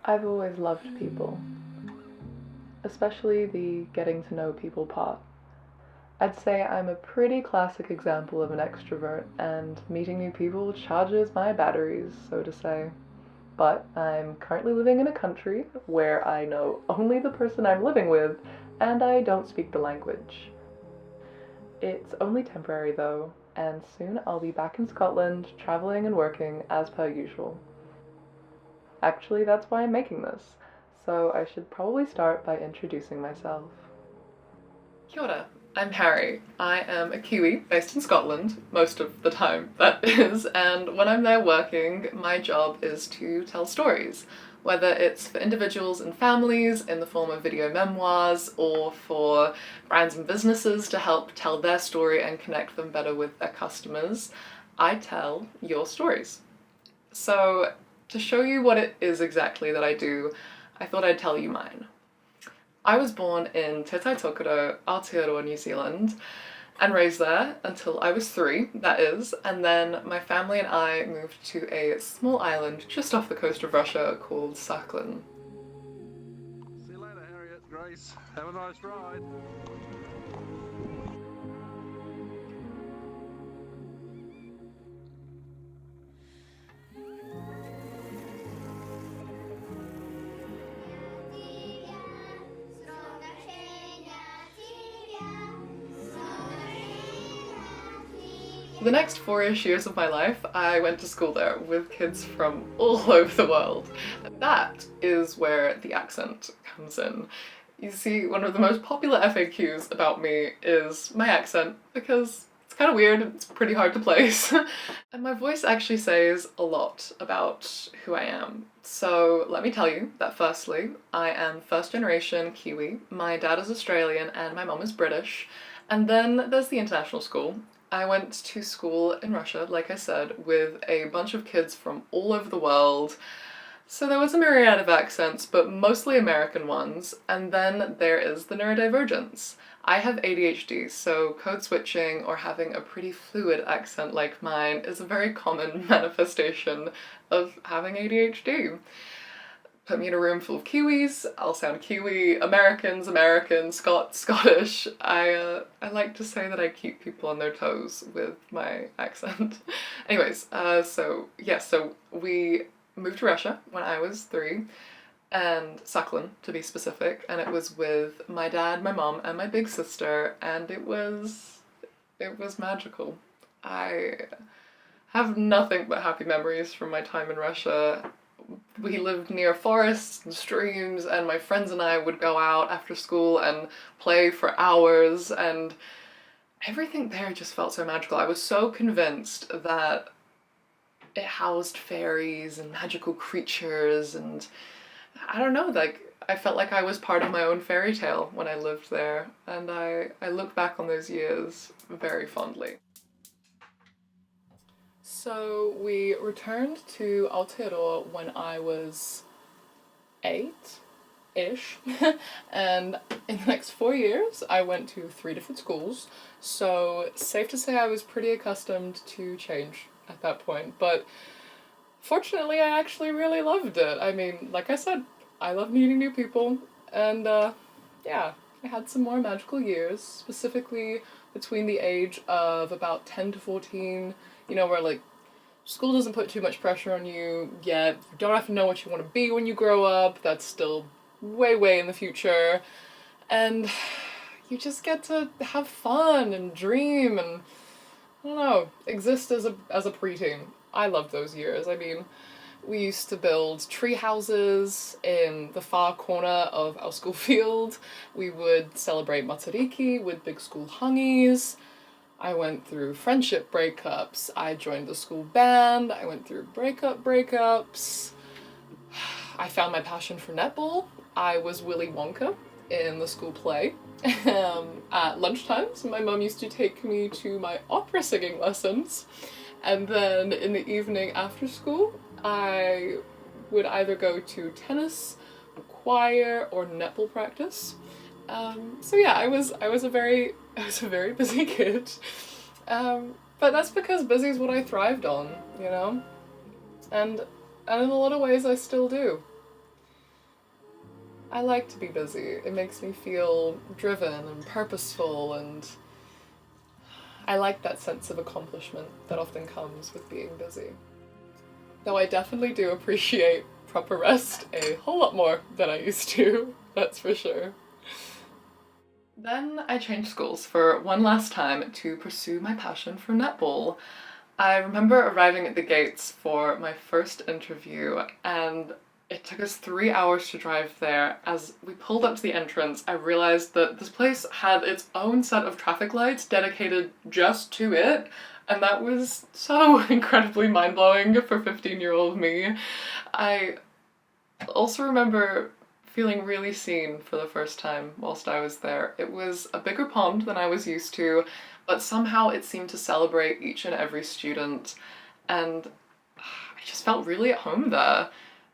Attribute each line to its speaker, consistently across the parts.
Speaker 1: I've always loved people, especially the getting to know people part. I'd say I'm a pretty classic example of an extrovert, and meeting new people charges my batteries, so to say. But I'm currently living in a country where I know only the person I'm living with, and I don't speak the language. It's only temporary though, and soon I'll be back in Scotland, traveling and working as per usual. Actually, that's why I'm making this, so I should probably start by introducing myself. Kia ora, I'm Harrie. I am a Kiwi based in Scotland, most of the time that is, and when I'm there working, my job is to tell stories, whether it's for individuals and families in the form of video memoirs or for brands and businesses to help tell their story and connect them better with their customers. I tell your stories. So, to show you what it is exactly that I do, I thought I'd tell you mine. I was born in Te Tai Tokoro, Aotearoa, New Zealand, and raised there until I was 3, that is, and then my family and I moved to a small island just off the coast of Russia called Sakhalin.
Speaker 2: See you later, Harriet, Grace. Have a nice ride.
Speaker 1: The next 4-ish years of my life, I went to school there with kids from all over the world. And that is where the accent comes in. You see, one of the most popular FAQs about me is my accent, because it's kind of weird, it's pretty hard to place. And my voice actually says a lot about who I am. So let me tell you that firstly, I am first generation Kiwi, my dad is Australian and my mom is British, and then there's the international school. I went to school in Russia, like I said, with a bunch of kids from all over the world. So there was a myriad of accents, but mostly American ones. And then there is the neurodivergence. I have ADHD, so code switching or having a pretty fluid accent like mine is a very common manifestation of having ADHD. Put me in a room full of Kiwis, I'll sound Kiwi, American, Scottish. I like to say that I keep people on their toes with my accent. Anyways, so we moved to Russia when I was 3, and Sakhalin to be specific, and it was with my dad, my mom, and my big sister, and it was magical. I have nothing but happy memories from my time in Russia. We lived near forests and streams, and my friends and I would go out after school and play for hours, and everything there just felt so magical. I was so convinced that it housed fairies and magical creatures, and I don't know, like, I felt like I was part of my own fairy tale when I lived there, and I look back on those years very fondly. So we returned to Aotearoa when I was 8-ish, and in the next 4 years I went to 3 different schools, so safe to say I was pretty accustomed to change at that point, but fortunately I actually really loved it. I mean, like I said, I love meeting new people, and yeah, I had some more magical years, specifically between the age of about 10 to 14, where like school doesn't put too much pressure on you yet. You don't have to know what you want to be when you grow up. That's still way in the future. And you just get to have fun and dream and, I don't know, exist as a preteen. I loved those years. I mean, we used to build tree houses in the far corner of our school field. We would celebrate Matariki with big school hungies. I went through friendship breakups, I joined the school band, I went through breakups. I found my passion for netball. I was Willy Wonka in the school play. At lunchtimes, my mum used to take me to my opera singing lessons. And then in the evening after school, I would either go to tennis, choir, or netball practice. So yeah, I was a very busy kid. But that's because busy is what I thrived on, And in a lot of ways I still do. I like to be busy. It makes me feel driven and purposeful, and I like that sense of accomplishment that often comes with being busy. Though I definitely do appreciate proper rest a whole lot more than I used to, that's for sure. Then I changed schools for one last time to pursue my passion for netball. I remember arriving at the gates for my first interview, and it took us 3 hours to drive there. As we pulled up to the entrance, I realised that this place had its own set of traffic lights dedicated just to it, and that was so incredibly mind-blowing for 15-year-old me. I also remember feeling really seen for the first time whilst I was there. It was a bigger pond than I was used to, but somehow it seemed to celebrate each and every student, and I just felt really at home there,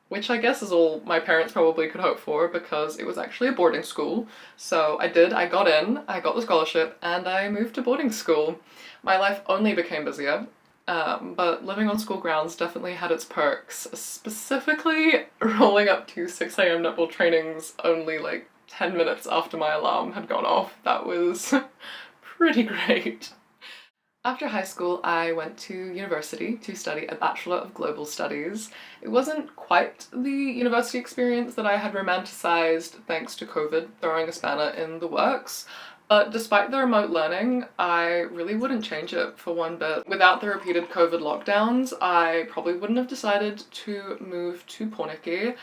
Speaker 1: which I guess is all my parents probably could hope for, because it was actually a boarding school. So I got in, I got the scholarship, and I moved to boarding school. My life only became busier, but living on school grounds definitely had its perks, specifically rolling up to 6 a.m. netball trainings only like 10 minutes after my alarm had gone off. That was pretty great. After high school, I went to university to study a Bachelor of Global Studies. It wasn't quite the university experience that I had romanticised thanks to COVID throwing a spanner in the works, but despite the remote learning, I really wouldn't change it for one bit. Without the repeated COVID lockdowns, I probably wouldn't have decided to move to Pornicki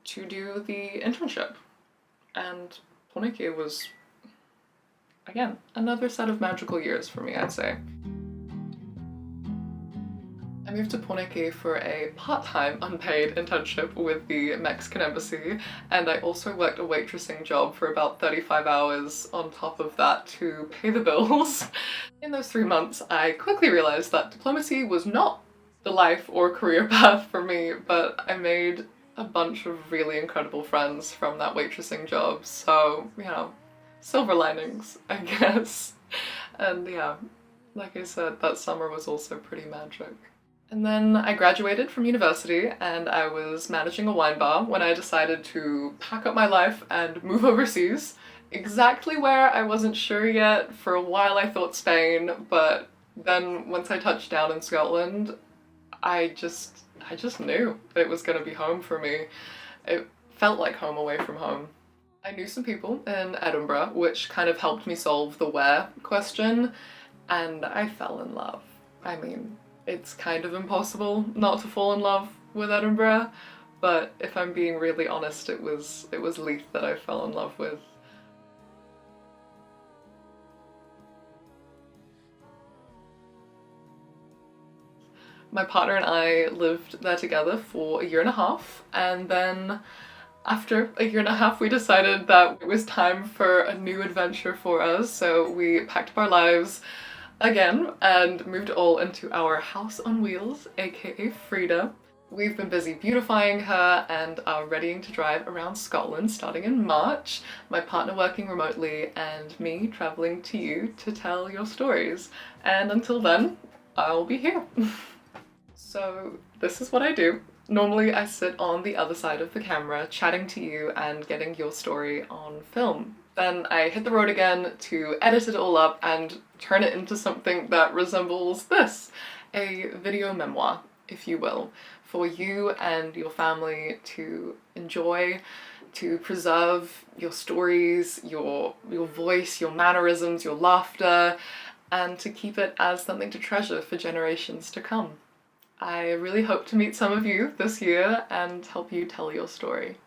Speaker 1: to do the internship. And Pornicki was, again, another set of magical years for me, I'd say. I moved to Pornicki for a part-time unpaid internship with the Mexican embassy, and I also worked a waitressing job for about 35 hours on top of that to pay the bills. In those 3 months, I quickly realised that diplomacy was not the life or career path for me, but I made a bunch of really incredible friends from that waitressing job, so, you know, silver linings, I guess. And yeah, like I said, that summer was also pretty magic. And then I graduated from university and I was managing a wine bar when I decided to pack up my life and move overseas. Exactly where, I wasn't sure yet. For a while I thought Spain, but then once I touched down in Scotland, I just knew it was gonna be home for me. It felt like home away from home. I knew some people in Edinburgh, which kind of helped me solve the where question, and I fell in love. I mean, it's kind of impossible not to fall in love with Edinburgh, but if I'm being really honest, it was Leith that I fell in love with. My partner and I lived there together for a year and a half, and then after a year and a half we decided that it was time for a new adventure for us, so we packed up our lives again and moved all into our house on wheels, aka Frida. We've been busy beautifying her and are readying to drive around Scotland starting in March, my partner working remotely and me travelling to you to tell your stories. And until then, I'll be here. So this is what I do. Normally I sit on the other side of the camera chatting to you and getting your story on film. Then I hit the road again to edit it all up and turn it into something that resembles this, a video memoir, if you will, for you and your family to enjoy, to preserve your stories, your voice, your mannerisms, your laughter, and to keep it as something to treasure for generations to come. I really hope to meet some of you this year and help you tell your story.